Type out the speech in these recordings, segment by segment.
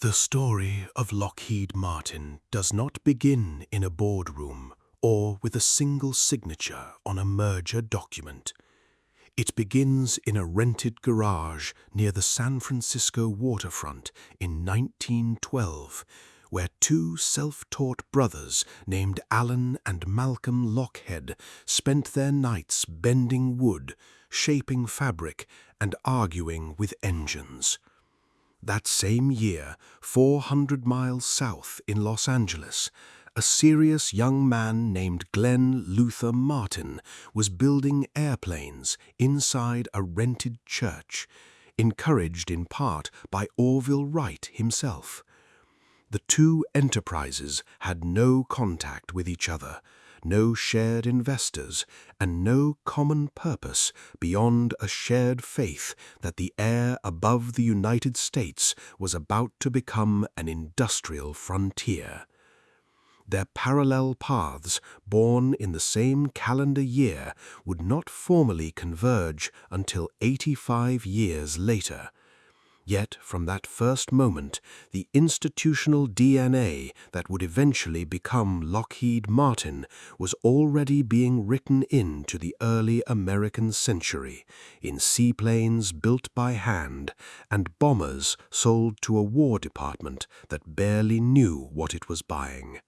The story of Lockheed Martin does not begin in a boardroom or with a single signature on a merger document. It begins in a rented garage near the San Francisco waterfront in 1912, where two self-taught brothers named Alan and Malcolm Loughead spent their nights bending wood, shaping fabric, and arguing with engines. That same year, 400 miles south in Los Angeles, a serious young man named Glenn Luther Martin was building airplanes inside a rented church, encouraged in part by Orville Wright himself. The two enterprises had no contact with each other, no shared investors, and no common purpose beyond a shared faith that the air above the United States was about to become an industrial frontier. Their parallel paths, born in the same calendar year, would not formally converge until 85 years later. Yet, from that first moment, the institutional DNA that would eventually become Lockheed Martin was already being written into the early American century, in seaplanes built by hand and bombers sold to a War Department that barely knew what it was buying.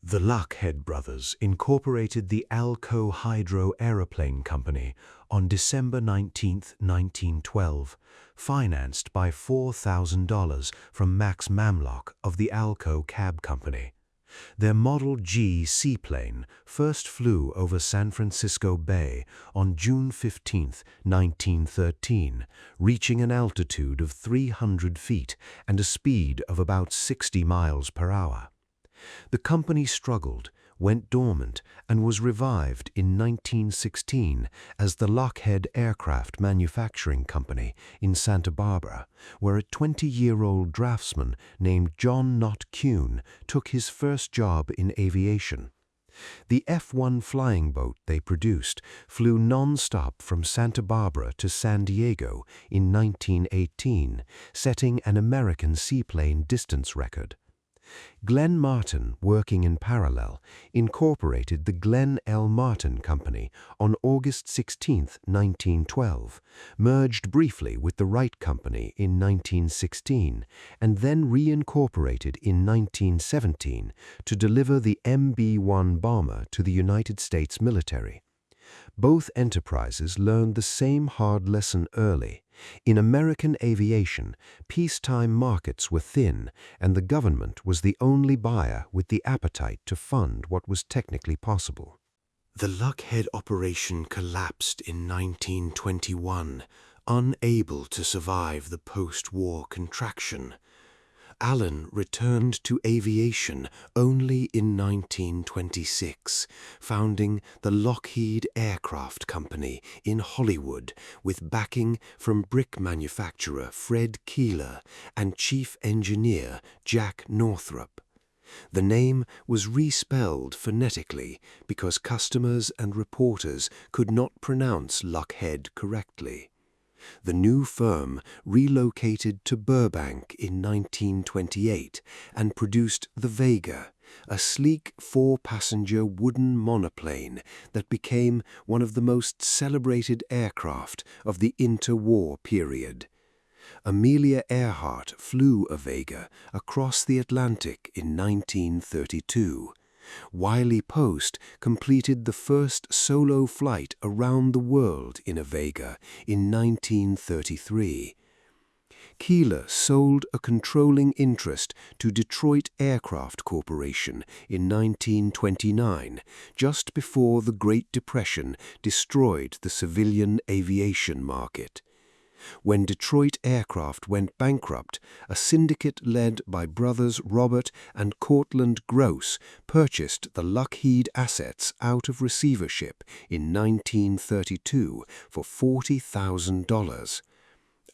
The Loughead brothers incorporated the Alco Hydro Aeroplane Company on December 19, 1912, financed by $4,000 from Max Mamlock of the Alco Cab Company. Their Model G seaplane first flew over San Francisco Bay on June 15, 1913, reaching an altitude of 300 feet and a speed of about 60 miles per hour. The company struggled, went dormant, and was revived in 1916 as the Loughead Aircraft Manufacturing Company in Santa Barbara, where a 20-year-old draftsman named John Knott Kuhn took his first job in aviation. The F-1 flying boat they produced flew non-stop from Santa Barbara to San Diego in 1918, setting an American seaplane distance record. Glenn Martin, working in parallel, incorporated the Glenn L. Martin Company on August 16, 1912, merged briefly with the Wright Company in 1916, and then reincorporated in 1917 to deliver the MB-1 bomber to the United States military. Both enterprises learned the same hard lesson early. In American aviation, peacetime markets were thin, and the government was the only buyer with the appetite to fund what was technically possible. The Loughead operation collapsed in 1921, unable to survive the post-war contraction. Allen returned to aviation only in 1926, founding the Lockheed Aircraft Company in Hollywood with backing from brick manufacturer Fred Keeler and chief engineer Jack Northrop. The name was respelled phonetically because customers and reporters could not pronounce Loughead correctly. The new firm relocated to Burbank in 1928 and produced the Vega, a sleek four-passenger wooden monoplane that became one of the most celebrated aircraft of the interwar period. Amelia Earhart flew a Vega across the Atlantic in 1932. Wiley Post completed the first solo flight around the world in a Vega in 1933. Keeler sold a controlling interest to Detroit Aircraft Corporation in 1929, just before the Great Depression destroyed the civilian aviation market. When Detroit Aircraft went bankrupt, a syndicate led by brothers Robert and Cortland Gross purchased the Lockheed assets out of receivership in 1932 for $40,000.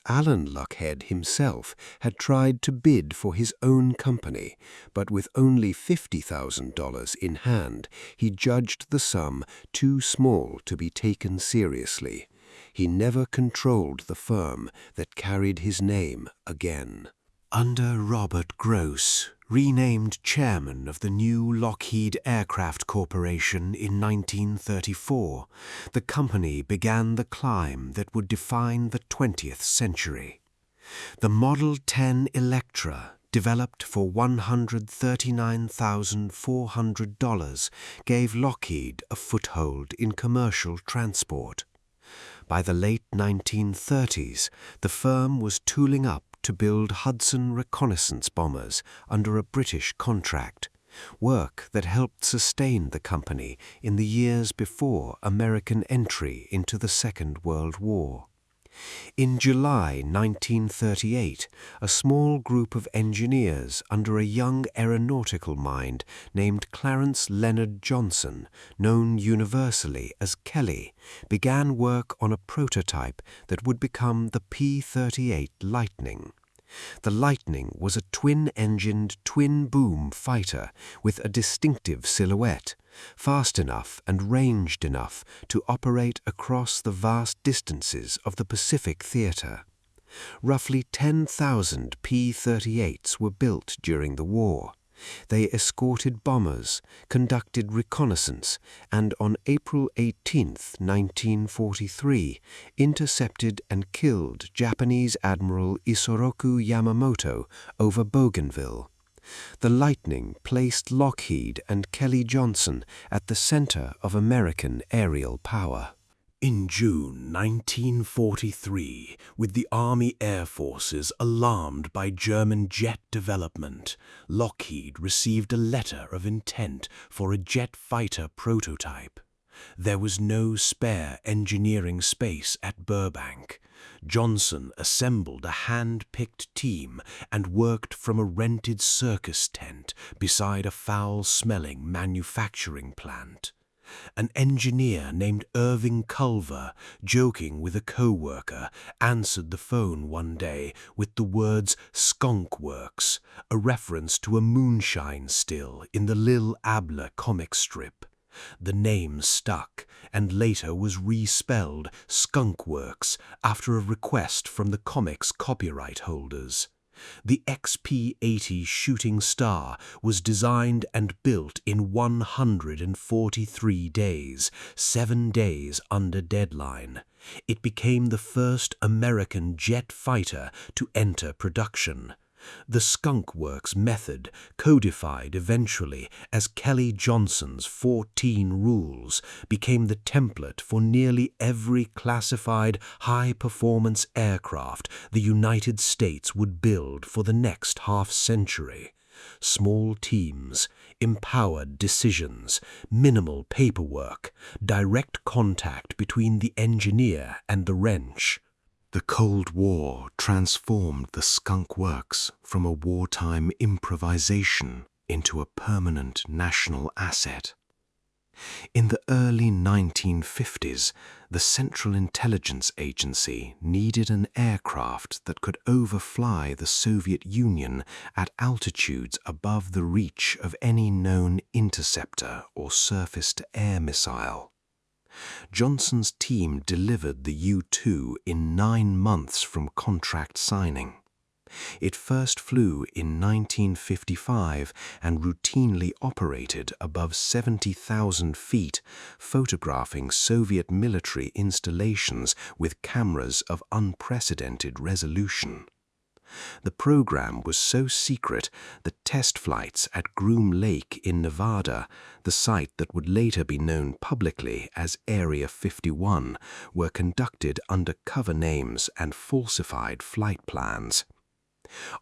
Alan Loughead himself had tried to bid for his own company, but with only $50,000 in hand, he judged the sum too small to be taken seriously. He never controlled the firm that carried his name again. Under Robert Gross, renamed chairman of the new Lockheed Aircraft Corporation in 1934, the company began the climb that would define the 20th century. The Model 10 Electra, developed for $139,400, gave Lockheed a foothold in commercial transport. By the late 1930s, the firm was tooling up to build Hudson reconnaissance bombers under a British contract, work that helped sustain the company in the years before American entry into the Second World War. In July 1938, a small group of engineers under a young aeronautical mind named Clarence Leonard Johnson, known universally as Kelly, began work on a prototype that would become the P-38 Lightning. The Lightning was a twin-engined, twin-boom fighter with a distinctive silhouette, fast enough and ranged enough to operate across the vast distances of the Pacific Theater. Roughly 10,000 P-38s were built during the war. They escorted bombers, conducted reconnaissance, and on April 18, 1943, intercepted and killed Japanese Admiral Isoroku Yamamoto over Bougainville. The Lightning placed Lockheed and Kelly Johnson at the center of American aerial power. In June 1943, with the Army Air Forces alarmed by German jet development, Lockheed received a letter of intent for a jet fighter prototype. There was no spare engineering space at Burbank. Johnson assembled a hand-picked team and worked from a rented circus tent beside a foul-smelling manufacturing plant. An engineer named Irving Culver, joking with a co-worker, answered the phone one day with the words "Skunk Works," a reference to a moonshine still in the Lil Abler comic strip. The name stuck and later was respelled Skunk Works after a request from the comic's copyright holders. The XP-80 Shooting Star was designed and built in 143 days, 7 days under deadline. It became the first American jet fighter to enter production. The Skunk Works method, codified eventually as Kelly Johnson's 14 rules, became the template for nearly every classified high-performance aircraft the United States would build for the next half-century. Small teams, empowered decisions, minimal paperwork, direct contact between the engineer and the wrench. The Cold War transformed the Skunk Works from a wartime improvisation into a permanent national asset. In the early 1950s, the Central Intelligence Agency needed an aircraft that could overfly the Soviet Union at altitudes above the reach of any known interceptor or surface-to-air missile. Johnson's team delivered the U-2 in 9 months from contract signing. It first flew in 1955 and routinely operated above 70,000 feet, photographing Soviet military installations with cameras of unprecedented resolution. The program was so secret that test flights at Groom Lake in Nevada, the site that would later be known publicly as Area 51, were conducted under cover names and falsified flight plans.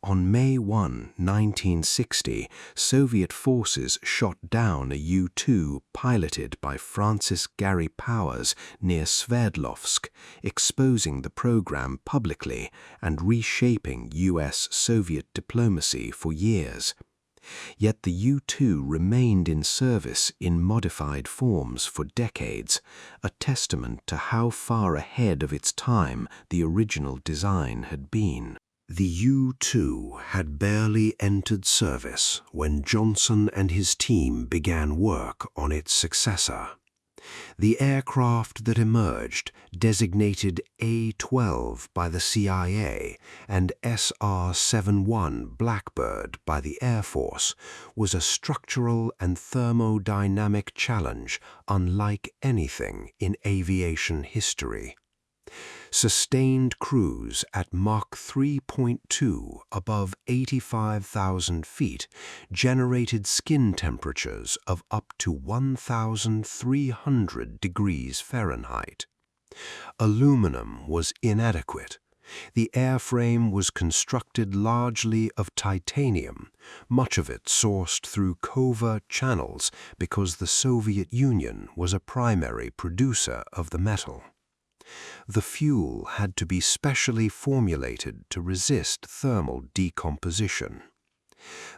On May 1, 1960, Soviet forces shot down a U-2 piloted by Francis Gary Powers near Sverdlovsk, exposing the program publicly and reshaping U.S.-Soviet diplomacy for years. Yet the U-2 remained in service in modified forms for decades, a testament to how far ahead of its time the original design had been. The U-2 had barely entered service when Johnson and his team began work on its successor. The aircraft that emerged, designated A-12 by the CIA and SR-71 Blackbird by the Air Force, was a structural and thermodynamic challenge unlike anything in aviation history. Sustained cruise at Mach 3.2 above 85,000 feet generated skin temperatures of up to 1,300 degrees Fahrenheit. Aluminum was inadequate. The airframe was constructed largely of titanium, much of it sourced through covert channels because the Soviet Union was a primary producer of the metal. The fuel had to be specially formulated to resist thermal decomposition.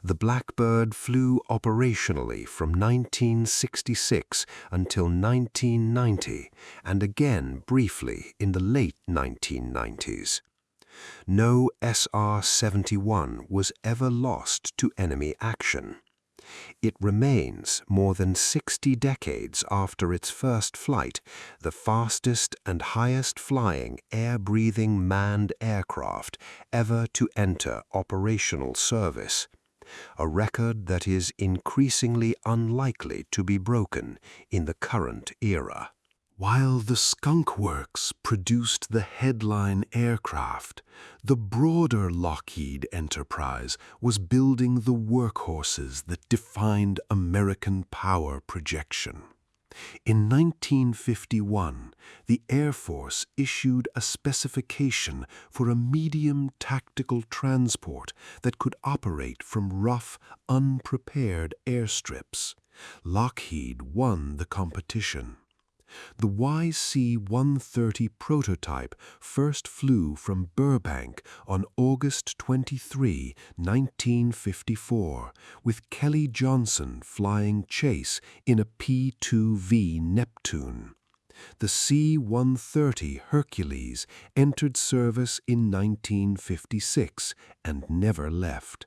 The Blackbird flew operationally from 1966 until 1990 and again briefly in the late 1990s. No SR-71 was ever lost to enemy action. It remains, more than 60 decades after its first flight, the fastest and highest-flying air-breathing manned aircraft ever to enter operational service, a record that is increasingly unlikely to be broken in the current era. While the Skunk Works produced the headline aircraft, the broader Lockheed enterprise was building the workhorses that defined American power projection. In 1951, the Air Force issued a specification for a medium tactical transport that could operate from rough, unprepared airstrips. Lockheed won the competition. The C-130 prototype first flew from Burbank on August 23, 1954, with Kelly Johnson flying chase in a P-2V Neptune. The C-130 Hercules entered service in 1956 and never left.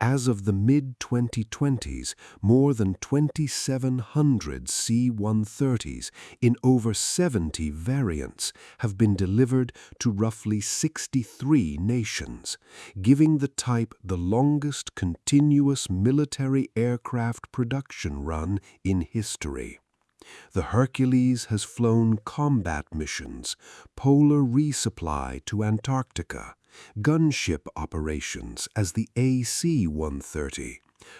As of the mid-2020s, more than 2,700 C-130s in over 70 variants have been delivered to roughly 63 nations, giving the type the longest continuous military aircraft production run in history. The Hercules has flown combat missions, polar resupply to Antarctica, gunship operations as the AC-130,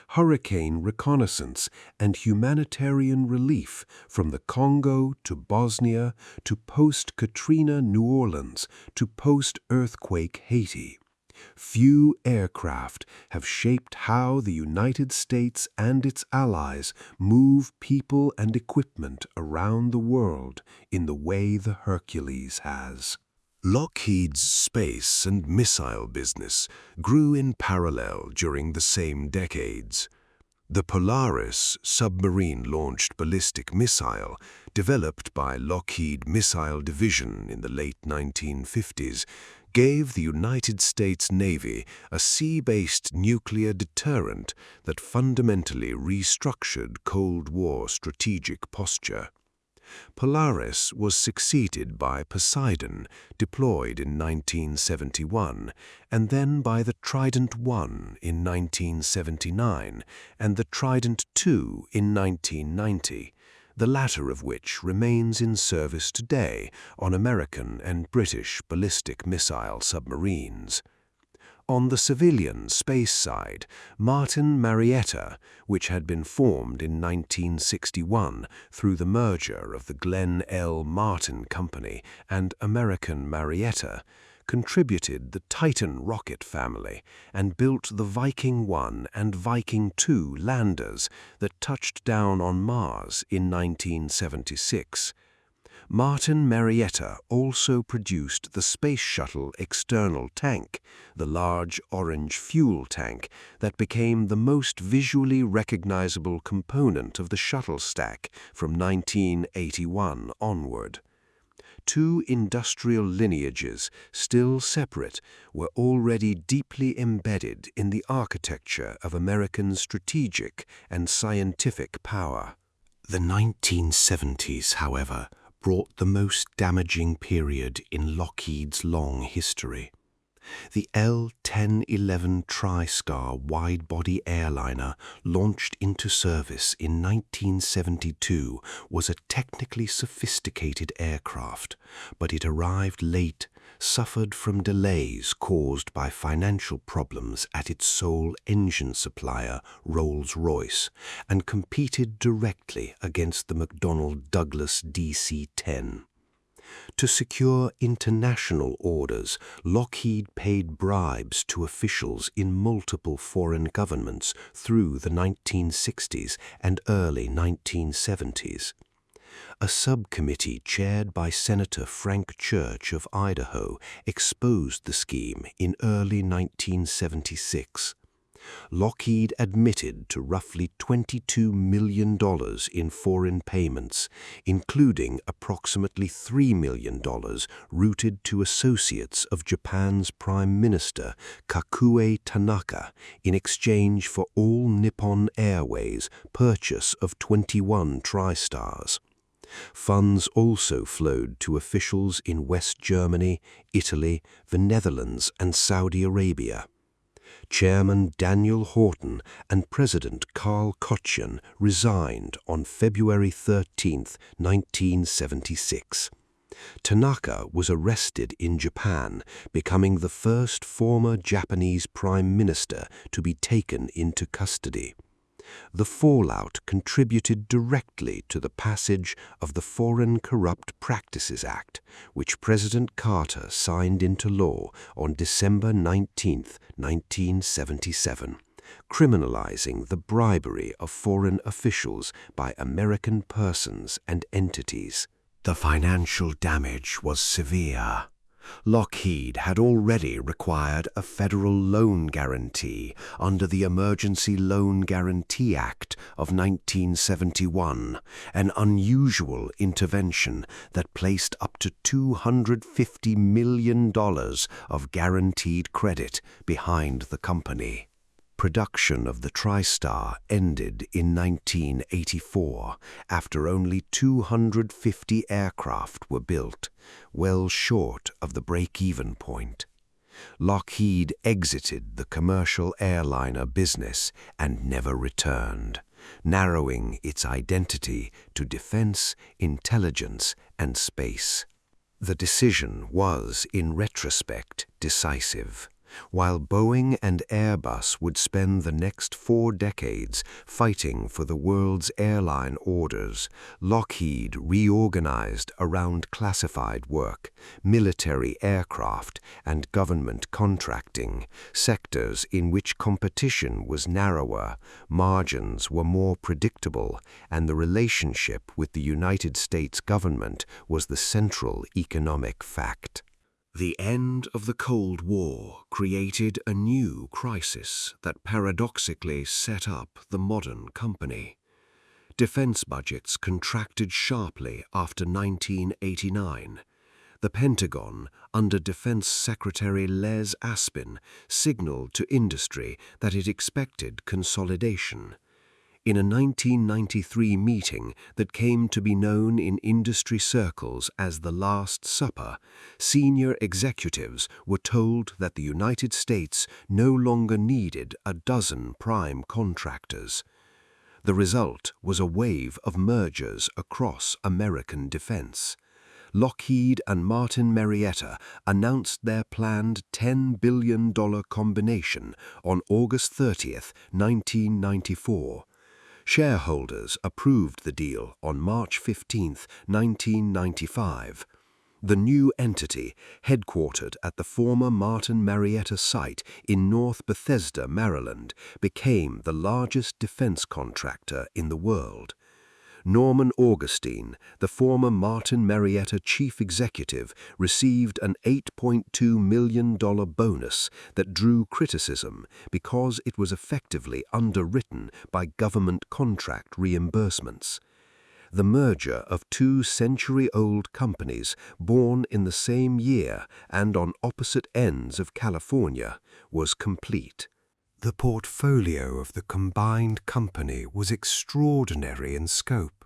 hurricane reconnaissance and humanitarian relief from the Congo to Bosnia to post-Katrina New Orleans to post-earthquake Haiti. Few aircraft have shaped how the United States and its allies move people and equipment around the world in the way the Hercules has. Lockheed's space and missile business grew in parallel during the same decades. The Polaris submarine-launched ballistic missile, developed by Lockheed Missile Division in the late 1950s, gave the United States Navy a sea-based nuclear deterrent that fundamentally restructured Cold War strategic posture. Polaris was succeeded by Poseidon, deployed in 1971, and then by the Trident I in 1979 and the Trident II in 1990, the latter of which remains in service today on American and British ballistic missile submarines. On the civilian space side, Martin Marietta, which had been formed in 1961 through the merger of the Glenn L. Martin Company and American Marietta, contributed the Titan rocket family and built the Viking I and Viking II landers that touched down on Mars in 1976. Martin Marietta also produced the Space Shuttle External Tank, the large orange fuel tank that became the most visually recognizable component of the shuttle stack from 1981 onward. Two industrial lineages, still separate, were already deeply embedded in the architecture of American strategic and scientific power. The 1970s, however, brought the most damaging period in Lockheed's long history. The L-1011 TriStar wide-body airliner, launched into service in 1972, was a technically sophisticated aircraft, but it arrived late, suffered from delays caused by financial problems at its sole engine supplier, Rolls-Royce, and competed directly against the McDonnell Douglas DC-10. To secure international orders, Lockheed paid bribes to officials in multiple foreign governments through the 1960s and early 1970s. A subcommittee chaired by Senator Frank Church of Idaho exposed the scheme in early 1976. Lockheed admitted to roughly $22 million in foreign payments, including approximately $3 million routed to associates of Japan's Prime Minister Kakue Tanaka in exchange for all Nippon Airways' purchase of 21 TriStars. Funds also flowed to officials in West Germany, Italy, the Netherlands, and Saudi Arabia. Chairman Daniel Horton and President Carl Kottchen resigned on February 13, 1976. Tanaka was arrested in Japan, becoming the first former Japanese Prime Minister to be taken into custody. The fallout contributed directly to the passage of the Foreign Corrupt Practices Act, which President Carter signed into law on December 19, 1977, criminalizing the bribery of foreign officials by American persons and entities. The financial damage was severe. Lockheed had already required a federal loan guarantee under the Emergency Loan Guarantee Act of 1971, an unusual intervention that placed up to $250 million of guaranteed credit behind the company. Production of the TriStar ended in 1984 after only 250 aircraft were built, well short of the break-even point. Lockheed exited the commercial airliner business and never returned, narrowing its identity to defense, intelligence, and space. The decision was, in retrospect, decisive. While Boeing and Airbus would spend the next 4 decades fighting for the world's airline orders, Lockheed reorganized around classified work, military aircraft, and government contracting, sectors in which competition was narrower, margins were more predictable, and the relationship with the United States government was the central economic fact. The end of the Cold War created a new crisis that paradoxically set up the modern company. Defense budgets contracted sharply after 1989. The Pentagon, under Defense Secretary Les Aspin, signaled to industry that it expected consolidation. In a 1993 meeting that came to be known in industry circles as the Last Supper, senior executives were told that the United States no longer needed a dozen prime contractors. The result was a wave of mergers across American defense. Lockheed and Martin Marietta announced their planned $10 billion combination on August 30, 1994. Shareholders approved the deal on March 15, 1995. The new entity, headquartered at the former Martin Marietta site in North Bethesda, Maryland, became the largest defense contractor in the world. Norman Augustine, the former Martin Marietta chief executive, received an $8.2 million bonus that drew criticism because it was effectively underwritten by government contract reimbursements. The merger of 2 century-old companies born in the same year and on opposite ends of California was complete. The portfolio of the combined company was extraordinary in scope.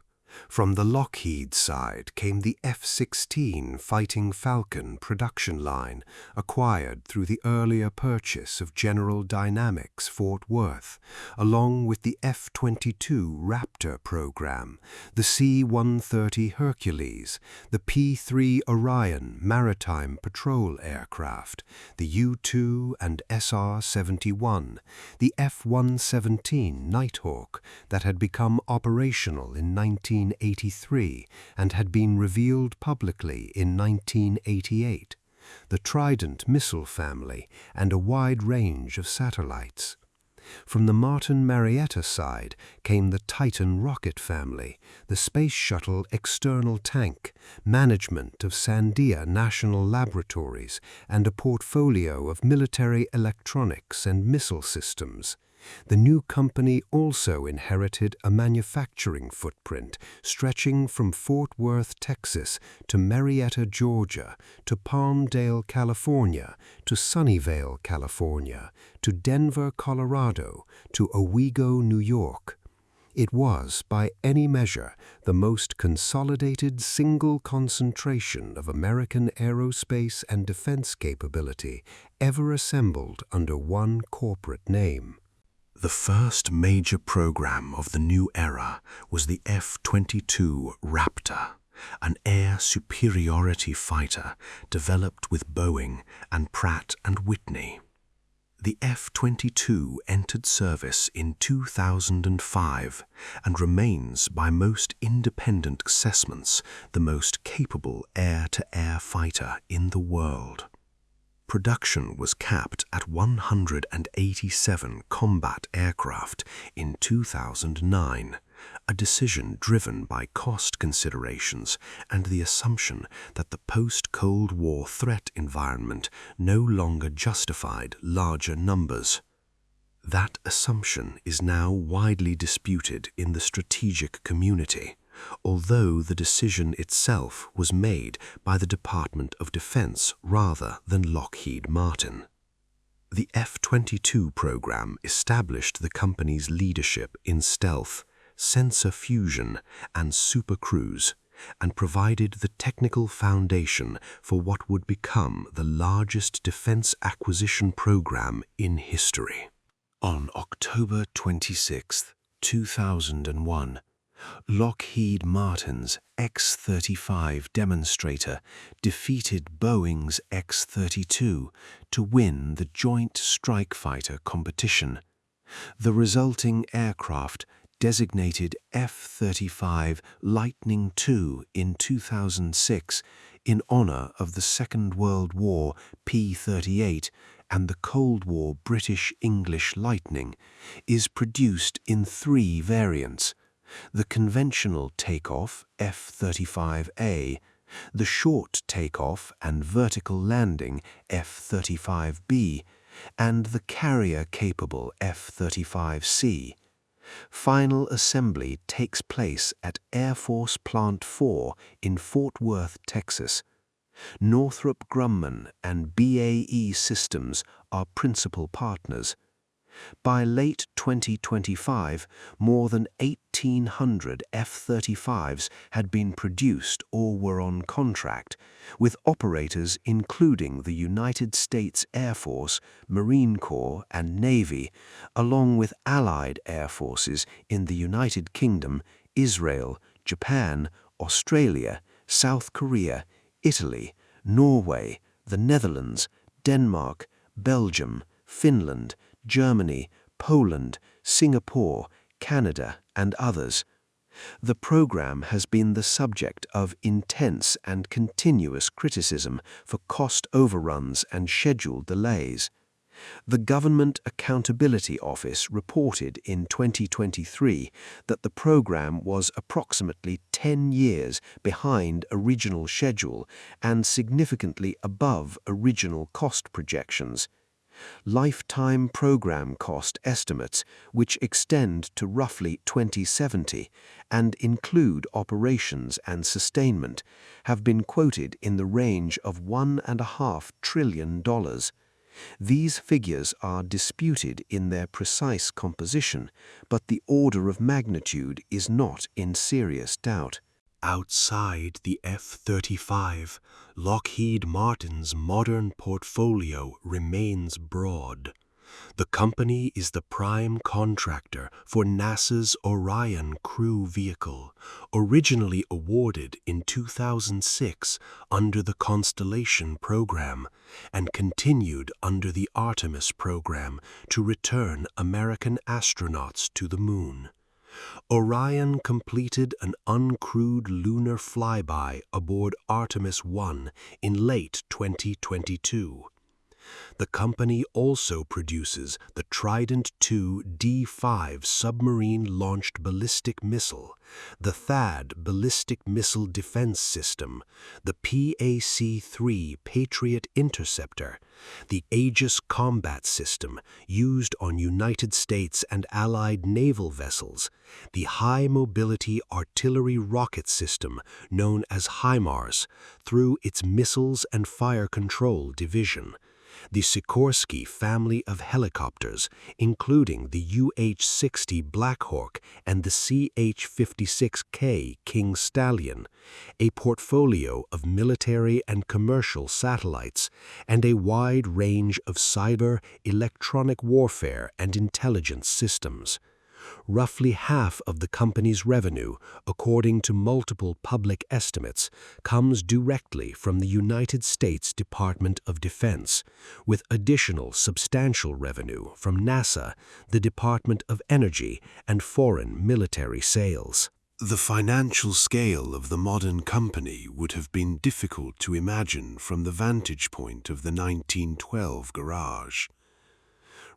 From the Lockheed side came the F-16 Fighting Falcon production line, acquired through the earlier purchase of General Dynamics Fort Worth, along with the F-22 Raptor program, the C-130 Hercules, the P-3 Orion maritime patrol aircraft, the U-2 and SR-71, the F-117 Nighthawk that had become operational in 1983 and had been revealed publicly in 1988, the Trident missile family, and a wide range of satellites. From the Martin Marietta side came the Titan rocket family, the Space Shuttle External Tank, management of Sandia National Laboratories, and a portfolio of military electronics and missile systems. The new company also inherited a manufacturing footprint stretching from Fort Worth, Texas, to Marietta, Georgia, to Palmdale, California, to Sunnyvale, California, to Denver, Colorado, to Owego, New York. It was, by any measure, the most consolidated single concentration of American aerospace and defense capability ever assembled under one corporate name. The first major program of the new era was the F-22 Raptor, an air superiority fighter developed with Boeing and Pratt & Whitney. The F-22 entered service in 2005 and remains, by most independent assessments, the most capable air-to-air fighter in the world. Production was capped at 187 combat aircraft in 2009, a decision driven by cost considerations and the assumption that the post-Cold War threat environment no longer justified larger numbers. That assumption is now widely disputed in the strategic community, although the decision itself was made by the Department of Defense rather than Lockheed Martin. The F-22 program established the company's leadership in stealth, sensor fusion, and supercruise, and provided the technical foundation for what would become the largest defense acquisition program in history. On October 26, 2001, Lockheed Martin's X-35 demonstrator defeated Boeing's X-32 to win the Joint Strike Fighter competition. The resulting aircraft, designated F-35 Lightning II in 2006 in honor of the Second World War P-38 and the Cold War British-English Lightning, is produced in 3 variants: the conventional takeoff F-35A, the short takeoff and vertical landing F-35B, and the carrier-capable F-35C. Final assembly takes place at Air Force Plant 4 in Fort Worth, Texas. Northrop Grumman and BAE Systems are principal partners. By late 2025, more than 1,800 F-35s had been produced or were on contract, with operators including the United States Air Force, Marine Corps, and Navy, along with allied air forces in the United Kingdom, Israel, Japan, Australia, South Korea, Italy, Norway, the Netherlands, Denmark, Belgium, Finland, Germany, Poland, Singapore, Canada, and others. The program has been the subject of intense and continuous criticism for cost overruns and schedule delays. The Government Accountability Office reported in 2023 that the program was approximately 10 years behind original schedule and significantly above original cost projections. Lifetime program cost estimates, which extend to roughly 2070 and include operations and sustainment, have been quoted in the range of $1.5 trillion. These figures are disputed in their precise composition, but the order of magnitude is not in serious doubt. Outside the F-35, Lockheed Martin's modern portfolio remains broad. The company is the prime contractor for NASA's Orion crew vehicle, originally awarded in 2006 under the Constellation program and continued under the Artemis program to return American astronauts to the Moon. Orion completed an uncrewed lunar flyby aboard Artemis 1 in late 2022. The company also produces the Trident II D5 submarine-launched ballistic missile, the THAAD ballistic missile defense system, the PAC-3 Patriot interceptor, the Aegis combat system used on United States and Allied naval vessels, the high-mobility artillery rocket system known as HIMARS through its Missiles and Fire Control Division, the Sikorsky family of helicopters, including the UH-60 Blackhawk and the CH-56K King Stallion, a portfolio of military and commercial satellites, and a wide range of cyber, electronic warfare, and intelligence systems. Roughly half of the company's revenue, according to multiple public estimates, comes directly from the United States Department of Defense, with additional substantial revenue from NASA, the Department of Energy, and foreign military sales. The financial scale of the modern company would have been difficult to imagine from the vantage point of the 1912 garage.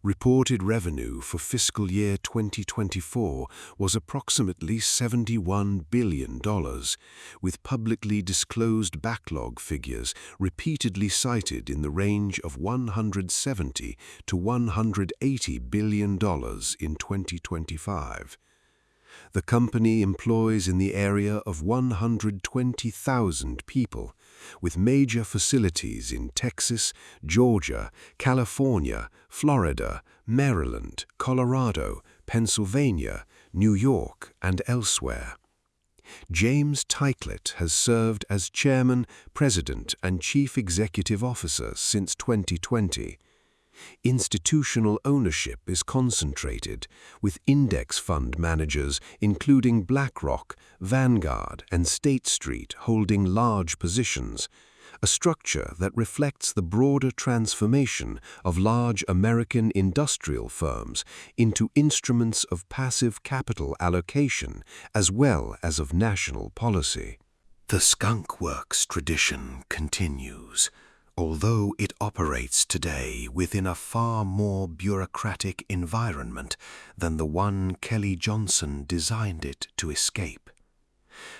Reported revenue for fiscal year 2024 was approximately $71 billion, with publicly disclosed backlog figures repeatedly cited in the range of $170 to $180 billion in 2025. The company employs in the area of 120,000 people, with major facilities in Texas, Georgia, California, Florida, Maryland, Colorado, Pennsylvania, New York, and elsewhere. James Teichlet has served as Chairman, President, and Chief Executive Officer since 2020. Institutional ownership is concentrated, with index fund managers including BlackRock, Vanguard, and State Street holding large positions, a structure that reflects the broader transformation of large American industrial firms into instruments of passive capital allocation as well as of national policy. The Skunk Works tradition continues, although it operates today within a far more bureaucratic environment than the one Kelly Johnson designed it to escape.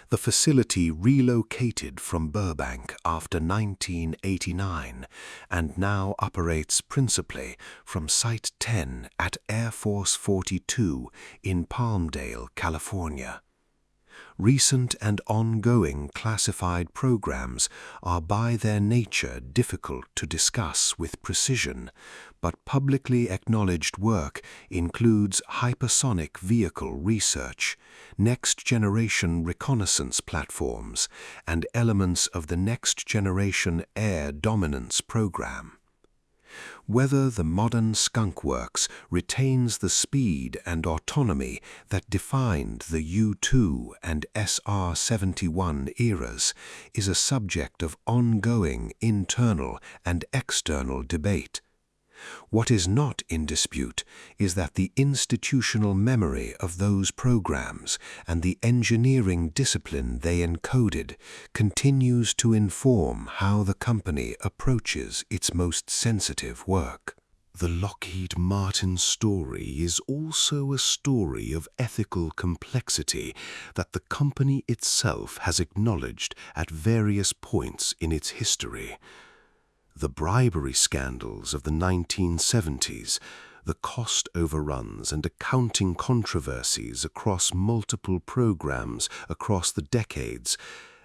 The facility relocated from Burbank after 1989 and now operates principally from Site 10 at Air Force 42 in Palmdale, California. Recent and ongoing classified programs are by their nature difficult to discuss with precision, but publicly acknowledged work includes hypersonic vehicle research, next-generation reconnaissance platforms, and elements of the next-generation air dominance program. Whether the modern Skunk Works retains the speed and autonomy that defined the U-2 and SR-71 eras is a subject of ongoing internal and external debate. What is not in dispute is that the institutional memory of those programs and the engineering discipline they encoded continues to inform how the company approaches its most sensitive work. The Lockheed Martin story is also a story of ethical complexity that the company itself has acknowledged at various points in its history. The bribery scandals of the 1970s, the cost overruns and accounting controversies across multiple programs across the decades,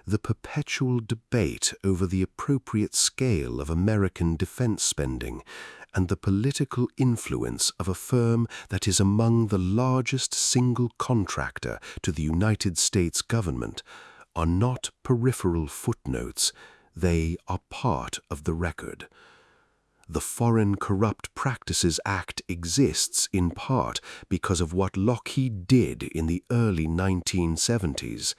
The perpetual debate over the appropriate scale of American defense spending and the political influence of a firm that is among the largest single contractor to the United States government are not peripheral footnotes, they are part of the record. The Foreign Corrupt Practices Act exists in part because of what Lockheed did in the early 1970s.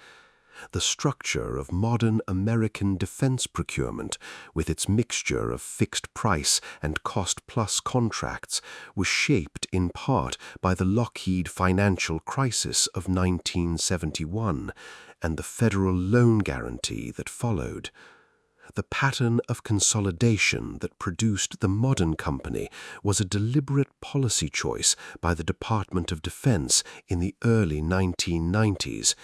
The structure of modern American defense procurement, with its mixture of fixed price and cost-plus contracts, was shaped in part by the Lockheed financial crisis of 1971 and the federal loan guarantee that followed. The pattern of consolidation that produced the modern company was a deliberate policy choice by the Department of Defense in the early 1990s,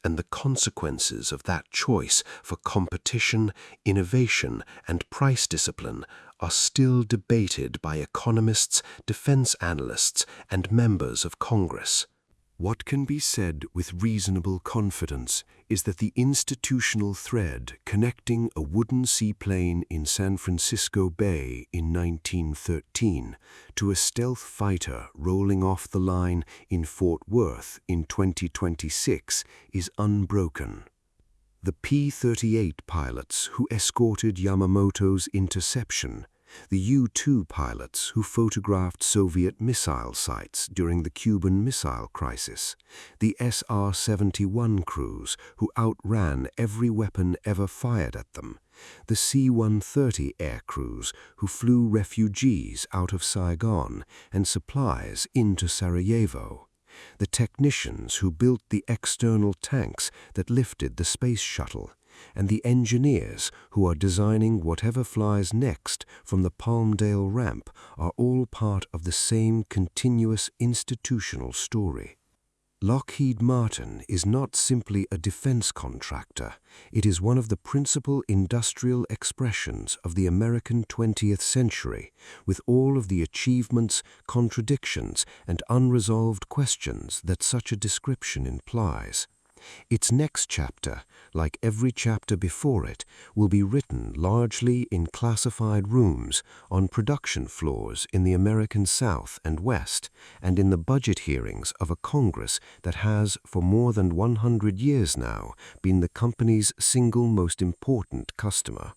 and the consequences of that choice for competition, innovation, and price discipline are still debated by economists, defense analysts, and members of Congress. What can be said with reasonable confidence is that the institutional thread connecting a wooden seaplane in San Francisco Bay in 1913 to a stealth fighter rolling off the line in Fort Worth in 2026 is unbroken. The P-38 pilots who escorted Yamamoto's interception, the U-2 pilots who photographed Soviet missile sites during the Cuban Missile Crisis, the SR-71 crews who outran every weapon ever fired at them, the C-130 air crews who flew refugees out of Saigon and supplies into Sarajevo, the technicians who built the external tanks that lifted the Space Shuttle, and the engineers who are designing whatever flies next from the Palmdale ramp are all part of the same continuous institutional story. Lockheed Martin is not simply a defense contractor, it is one of the principal industrial expressions of the American 20th century, with all of the achievements, contradictions, and unresolved questions that such a description implies. Its next chapter, like every chapter before it, will be written largely in classified rooms, on production floors in the American South and West, and in the budget hearings of a Congress that has, for more than 100 years now, been the company's single most important customer.